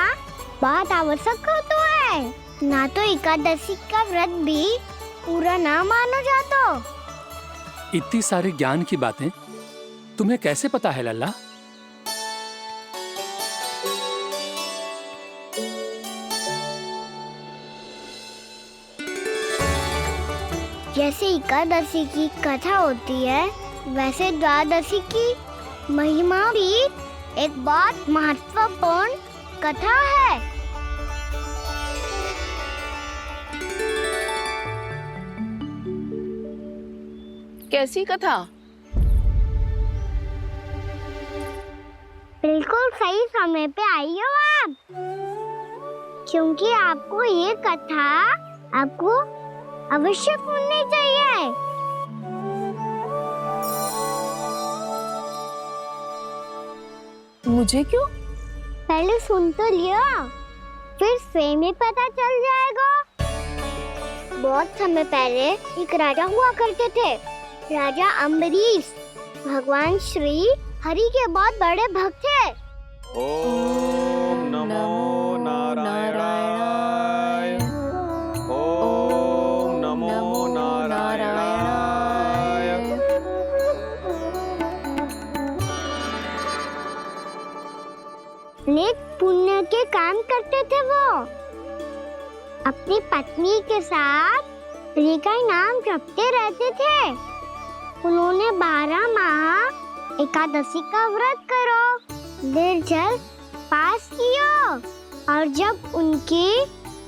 बहुत आवश्यक होता है, ना तो एकादशी का व्रत भी पूरा ना मानो जातो। इतनी सारी ज्ञान की बातें तुम्हें कैसे पता है लल्ला? जैसे एकादशी की कथा होती है, वैसे द्वादशी की महिमा भी एक बहुत महत्वपूर्ण कथा है। कैसी कथा? बिल्कुल सही समय पे आई हो आप, क्योंकि आपको ये कथा आपको अवश्य सुननी चाहिए। मुझे क्यों? पहले सुन तो लिया, फिर स्वयं ही पता चल जाएगा। बहुत समय पहले एक राजा हुआ करते थे, राजा अम्बरीश। भगवान श्री हरि के बहुत बड़े भक्त थे। ओम नमो नारायणाय। ओम नमो नारायणाय। नेक पुण्य के काम करते थे वो। अपनी पत्नी के साथ हरि का नाम जपते रहते थे। उन्होंने 12 माह एकादशी का व्रत करो निर्जल पास किया, और जब उनकी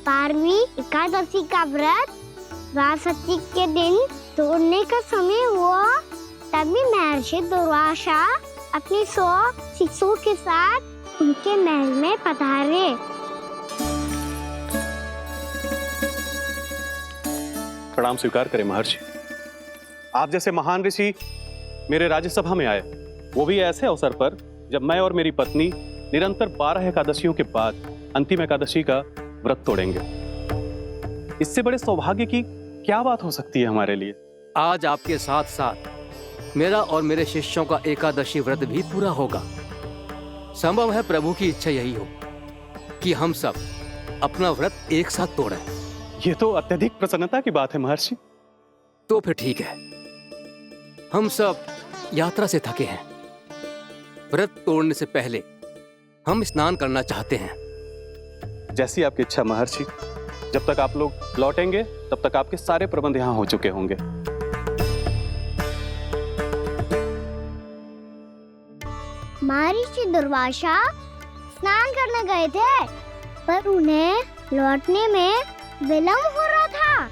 12वीं एकादशी का व्रत द्वादशी के दिन तोड़ने का समय हुआ, तभी महर्षि दुर्वासा अपनी 100 शिष्यों के साथ उनके महल में पधारे। प्रणाम स्वीकार करें महर्षि। आप जैसे महान ऋषि मेरे राज्यसभा में आए, वो भी ऐसे अवसर पर जब मैं और मेरी पत्नी निरंतर 12 एकादशियों के बाद अंतिम एकादशी का व्रत तोड़ेंगे। इससे बड़े सौभाग्य की क्या बात हो सकती है हमारे लिए? आज आपके साथ साथ मेरा और मेरे शिष्यों का एकादशी व्रत भी पूरा होगा। संभव है प्रभु की इच्छा यही हो कि हम सब अपना व्रत एक साथ तोड़ें। ये तो अत्यधिक प्रसन्नता की बात है महर्षि। तो फिर ठीक है, हम सब यात्रा से थके हैं। व्रत तोड़ने से पहले हम स्नान करना चाहते हैं। जैसी आपकी इच्छा महर्षि। जब तक आप लोग लौटेंगे तब तक आपके सारे प्रबंध यहाँ हो चुके होंगे। महर्षि दुर्वासा स्नान करने गए थे, पर उन्हें लौटने में विलंब हो रहा था,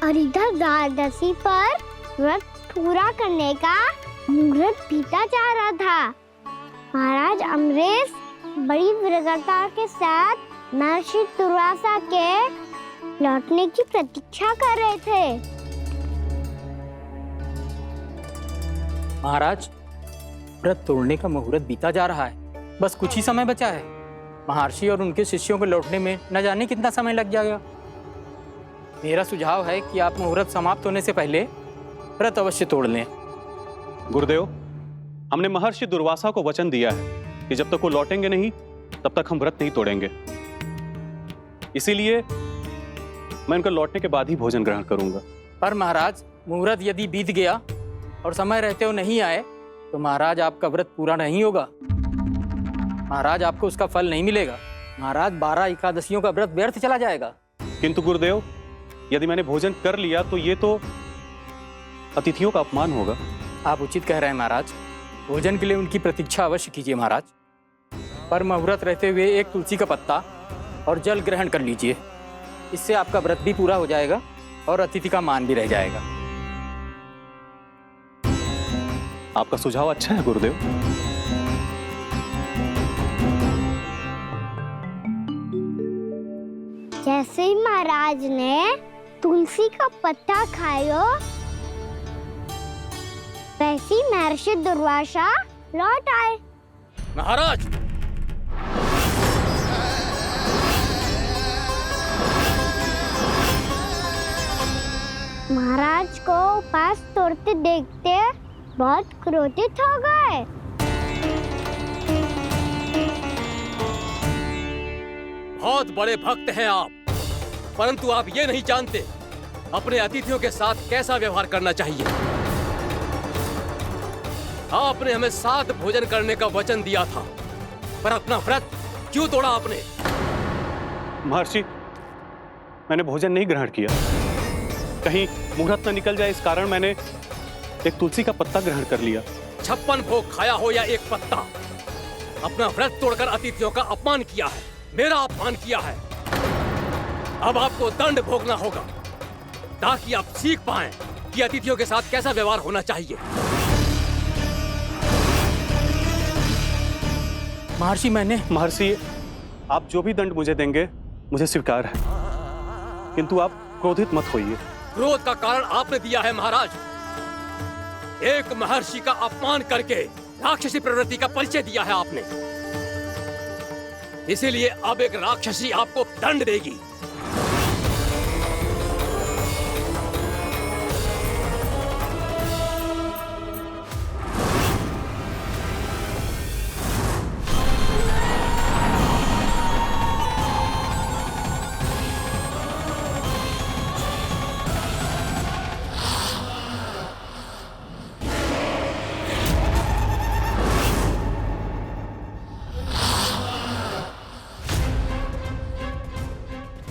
और इधर द्वादशी पर व्रत पूरा करने का मुहूर्त बीता जा रहा था। महाराज अम्बरीश बड़ी विरगता के साथ महर्षि दुर्वासा के लौटने की प्रतीक्षा कर रहे थे। महाराज, व्रत तोड़ने का मुहूर्त बीता जा रहा है, बस कुछ ही समय बचा है। महर्षि और उनके शिष्यों को लौटने में न जाने कितना समय लग जाएगा। मेरा सुझाव है कि आप मुहूर्त समाप्त होने से पहले व्रत अवश्य तोड़ लें। गुरुदेव, हमने महर्षि दुर्वासा को वचन दिया है कि जब तक वो लौटेंगे नहीं तब तक हम व्रत नहीं तोड़ेंगे। इसीलिए मैं उनके लौटने के बाद ही भोजन ग्रहण करूंगा। पर महाराज, मुहूर्त यदि बीत गया और समय रहते हुए नहीं आए तो महाराज आपका व्रत पूरा नहीं होगा। महाराज आपको उसका फल नहीं मिलेगा। महाराज 12 एकादशियों का व्रत व्यर्थ चला जाएगा। किंतु गुरुदेव, यदि मैंने भोजन कर लिया तो ये तो अतिथियों का अपमान होगा। आप उचित कह रहे हैं महाराज। भोजन के लिए उनकी प्रतीक्षा अवश्य कीजिए महाराज। पर मुहूर्त रहते हुए एक तुलसी का पत्ता और जल ग्रहण कर लीजिए। इससे आपका व्रत भी पूरा हो जाएगा और अतिथि का मान भी रह जाएगा। आपका सुझाव अच्छा है गुरुदेव। जैसे ही महाराज ने तुलसी का पत्ता खायो, वैसे ही महर्षि दुर्वासा लौट आए। महाराज, महाराज को उपास तोड़ते देखते बहुत क्रोधित हो गए। बहुत बड़े भक्त हैं आप, परंतु आप ये नहीं जानते अपने अतिथियों के साथ कैसा व्यवहार करना चाहिए। आपने हमें साथ भोजन करने का वचन दिया था, पर अपना व्रत क्यों तोड़ा आपने? महर्षि, मैंने भोजन नहीं ग्रहण किया। कहीं मुहूर्त न निकल जाए इस कारण मैंने एक तुलसी का पत्ता ग्रहण कर लिया। 56 भोग खाया हो या एक पत्ता, अपना व्रत तोड़कर अतिथियों का अपमान किया है, मेरा अपमान किया है। अब आपको दंड भोगना होगा ताकि आप सीख पाएं कि अतिथियों के साथ कैसा व्यवहार होना चाहिए। महर्षि, आप जो भी दंड मुझे देंगे मुझे स्वीकार है, किंतु आप क्रोधित मत होइए। क्रोध का कारण आपने दिया है महाराज। एक महर्षि का अपमान करके राक्षसी प्रवृत्ति का परिचय दिया है आपने। इसीलिए अब एक राक्षसी आपको दंड देगी।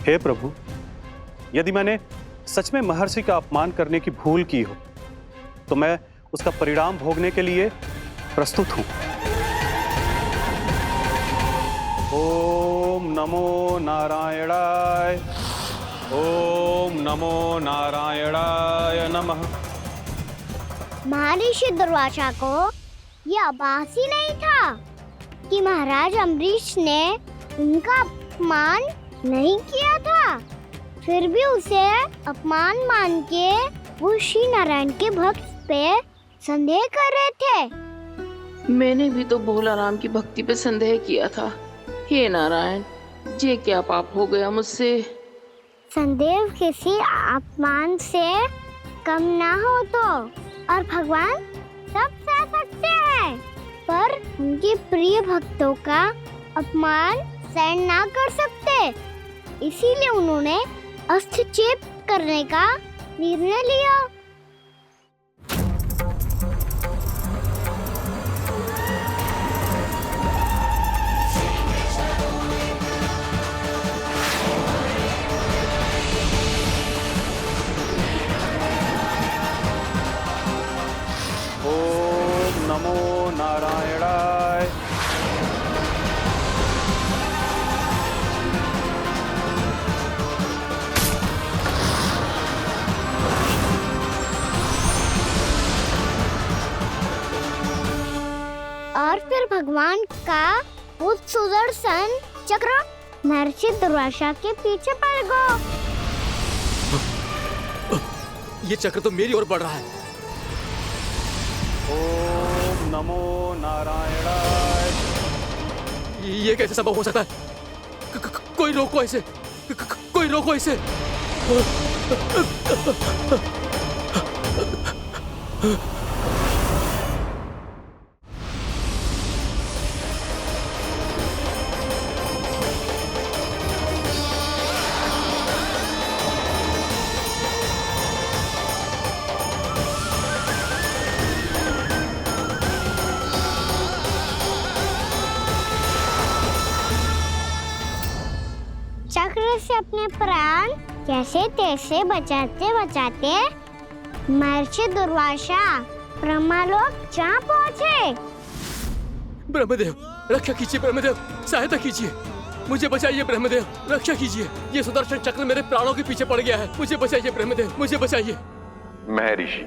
हे प्रभु, यदि मैंने सच में महर्षि का अपमान करने की भूल की हो तो मैं उसका परिणाम भोगने के लिए प्रस्तुत हूं। ओम नमो नारायणाय, ओम नमो नारायणाय नमः। महर्षि दुर्वासा को यह आभास ही नहीं था कि महाराज अम्बरीश ने उनका अपमान नहीं किया था। फिर भी उसे अपमान मान के वो श्री नारायण के भक्त पे संदेह कर रहे थे। मैंने भी तो भोला राम की भक्ति पे संदेह किया था। हे नारायण, ये क्या पाप हो गया मुझसे? संदेह किसी अपमान से कम ना हो तो, और भगवान सब सह सकते हैं, पर उनके प्रिय भक्तों का अपमान सहन ना कर सकते। इसीलिए उन्होंने अस्त्रक्षेप करने का निर्णय लिया। ओम नमो नारायणाय। और फिर भगवान का वो सुदर्शन चक्र महर्षि दुर्वासा के पीछे पड़ गया। ये चक्र तो मेरी ओर बढ़ रहा है। ओम नमो नारायणाय। ये कैसे संभव हो सकता है? कोई रोको इसे, कोई रोको इसे। अपने प्राण कैसे तैसे बचाते बचाते महर्षि दुर्वासा ब्रह्मलोक जहाँ पहुँचे। ब्रह्मदेव रक्षा कीजिए, ब्रह्मदेव सहायता कीजिए, मुझे बचाइए ब्रह्मदेव, रक्षा कीजिए। ये सुदर्शन चक्र मेरे प्राणों के पीछे पड़ गया है, मुझे बचाइए ब्रह्मदेव, मुझे बचाइए। महर्षि,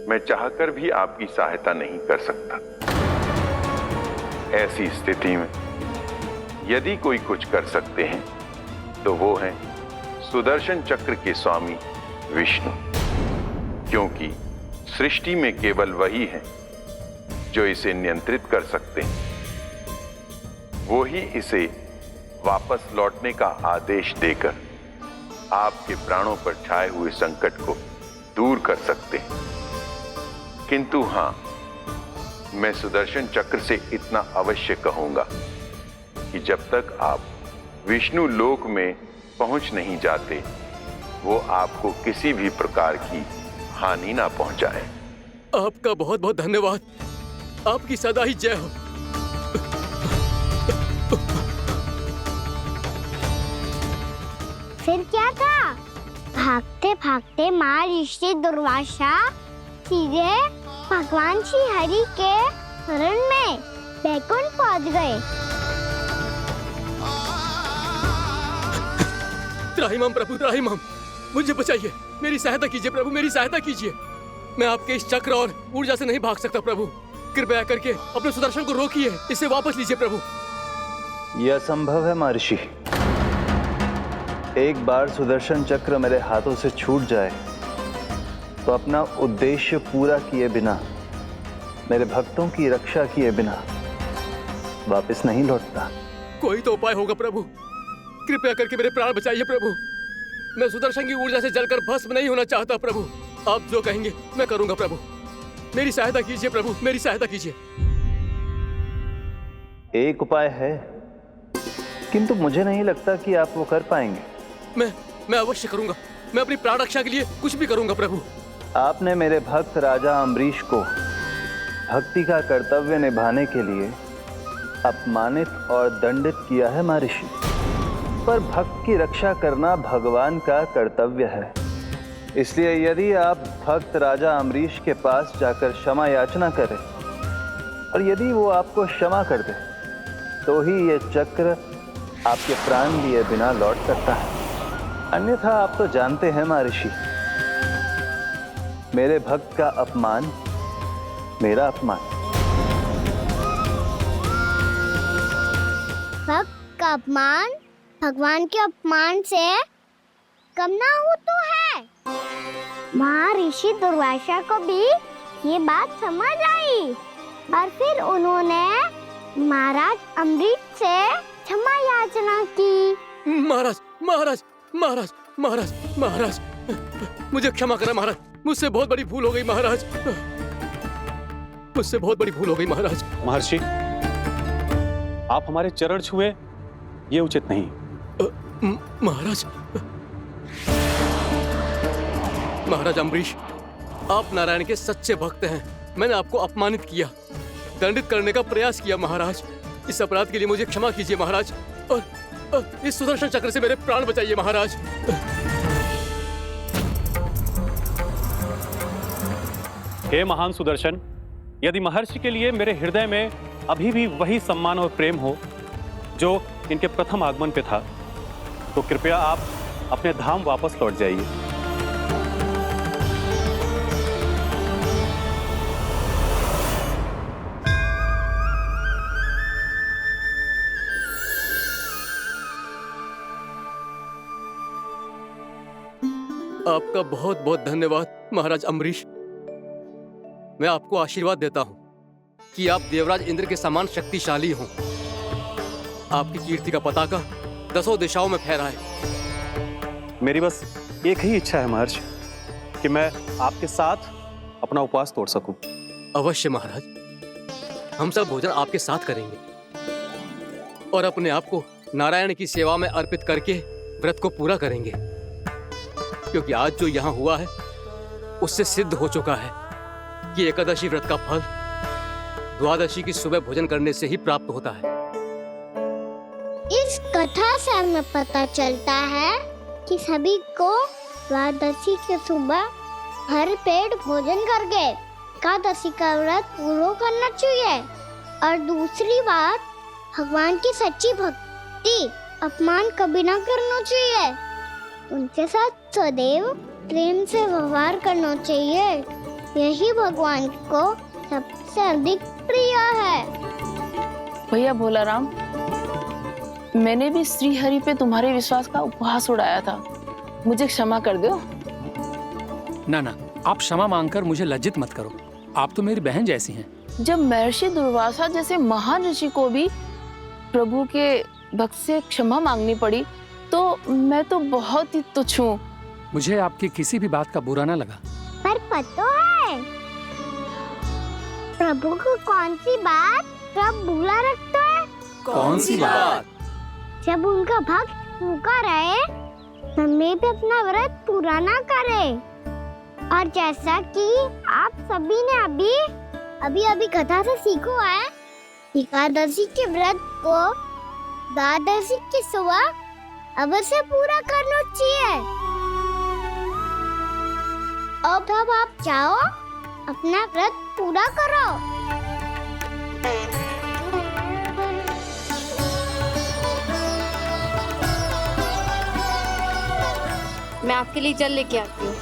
मैं चाहकर भी आपकी सहायता नहीं कर सकता। ऐसी स्थिति में यदि कोई कुछ कर सकते हैं तो वो है सुदर्शन चक्र के स्वामी विष्णु, क्योंकि सृष्टि में केवल वही है जो इसे नियंत्रित कर सकते हैं। वो ही इसे वापस लौटने का आदेश देकर आपके प्राणों पर छाए हुए संकट को दूर कर सकते हैं। किंतु हां, मैं सुदर्शन चक्र से इतना अवश्य कहूंगा कि जब तक आप विष्णु लोक में पहुंच नहीं जाते, वो आपको किसी भी प्रकार की हानि ना पहुंचाए। आपका बहुत बहुत धन्यवाद, आपकी सदा ही जय हो। फिर क्या था? भागते भागते महर्षि दुर्वासा सीधे भगवान श्री हरि के शरण में बैकुंठ पहुंच गए। त्राहिमाम प्रभु, त्राहिमाम, मुझे बचाइए, मेरी सहायता कीजिए प्रभु, मेरी सहायता कीजिए। मैं आपके इस चक्र और ऊर्जा से नहीं भाग सकता प्रभु, कृपया करके अपने सुदर्शन को रोकिए, इसे वापस लीजिए प्रभु। यह असंभव है महर्षि। एक बार सुदर्शन चक्र मेरे हाथों से छूट जाए तो अपना उद्देश्य पूरा किए बिना, मेरे भक्तों की रक्षा किए बिना वापस नहीं लौटता। कोई तो उपाय होगा प्रभु, कृपया करके मेरे प्राण बचाइए प्रभु। मैं सुदर्शन की ऊर्जा से जलकर भस्म नहीं होना चाहता प्रभु। आप जो कहेंगे मैं करूंगा प्रभु, मेरी सहायता कीजिए प्रभु, मेरी सहायता कीजिए। एक उपाय है, किंतु मुझे नहीं लगता कि आप वो कर पाएंगे। मैं अवश्य करूंगा, मैं अपनी प्राण रक्षा के लिए कुछ भी करूंगा प्रभु। आपने मेरे भक्त राजा अम्बरीश को भक्ति का कर्तव्य निभाने के लिए अपमानित और दंडित किया है महर्षि, पर भक्त की रक्षा करना भगवान का कर्तव्य है। इसलिए यदि आप भक्त राजा अम्बरीश के पास जाकर क्षमा याचना करें और यदि वो आपको क्षमा कर दे तो ही ये चक्र आपके प्राण लिए बिना लौट सकता है। अन्यथा आप तो जानते हैं महर्षि, मेरे भक्त का अपमान मेरा अपमान। भक्त का अपमान भगवान के अपमान से कम ना हो तो है। महर्षि दुर्वासा को भी ये बात समझ आई और फिर उन्होंने महाराज अम्बरीश से क्षमा याचना की। महाराज महाराज महाराज महाराज महाराज, मुझे क्षमा करें महाराज, मुझसे बहुत बड़ी भूल हो गई महाराज, मुझसे बहुत बड़ी भूल हो गई महाराज। महर्षि, आप हमारे चरण छुए ये उचित नहीं। महाराज, महाराज अम्बरीश, आप नारायण के सच्चे भक्त हैं। मैंने आपको अपमानित किया, दंडित करने का प्रयास किया महाराज। इस अपराध के लिए मुझे क्षमा कीजिए महाराज, और इस सुदर्शन चक्र से मेरे प्राण बचाइए महाराज। हे महान सुदर्शन, यदि महर्षि के लिए मेरे हृदय में अभी भी वही सम्मान और प्रेम हो जो इनके प्रथम आगमन पे था, तो कृपया आप अपने धाम वापस लौट जाइए। आपका बहुत बहुत धन्यवाद महाराज अम्बरीश। मैं आपको आशीर्वाद देता हूं कि आप देवराज इंद्र के समान शक्तिशाली हों। आपकी कीर्ति का पताका 10 दिशाओं में फहराए। मेरी बस एक ही इच्छा है महर्षि, कि मैं आपके साथ अपना उपवास तोड़ सकूं। अवश्य महाराज, हम सब भोजन आपके साथ करेंगे और अपने आप को नारायण की सेवा में अर्पित करके व्रत को पूरा करेंगे, क्योंकि आज जो यहाँ हुआ है उससे सिद्ध हो चुका है कि एकादशी व्रत का फल द्वादशी की सुबह भोजन करने से ही प्राप्त होता है। इस कथा से हमें पता चलता है कि सभी को द्वादशी के सुबह हर पेट भोजन करके एकादशी का व्रत पूरा करना चाहिए। और दूसरी बात, भगवान की सच्ची भक्ति अपमान कभी ना करना चाहिए। उनके साथ सदैव प्रेम से व्यवहार करना चाहिए। यही भगवान को सबसे अधिक प्रिय है। भैया भोलाराम, मैंने भी श्री हरि पे तुम्हारे विश्वास का उपहास उड़ाया था, मुझे क्षमा कर दो। ना ना, आप क्षमा मांगकर मुझे लज्जित मत करो। आप तो मेरी बहन जैसी हैं। जब महर्षि दुर्वासा जैसे महान ऋषि को भी प्रभु के भक्त से क्षमा मांगनी पड़ी, तो मैं तो बहुत ही तुच्छ हूँ। मुझे आपकी किसी भी बात का बुरा ना लगा। पर पता है प्रभु को कौन सी बात कब बुरा रखता है? कौन सी बात? जब उनका भक्त भूखा रहे, समय पे अपना व्रत पूरा ना करे। और जैसा कि आप सभी ने अभी कथा से सीखो है, एकादशी के व्रत को द्वादशी की सुबह अवश्य पूरा करना चाहिए। अब आप जाओ, अपना व्रत पूरा करो। मैं आपके लिए जल लेके आती हूँ।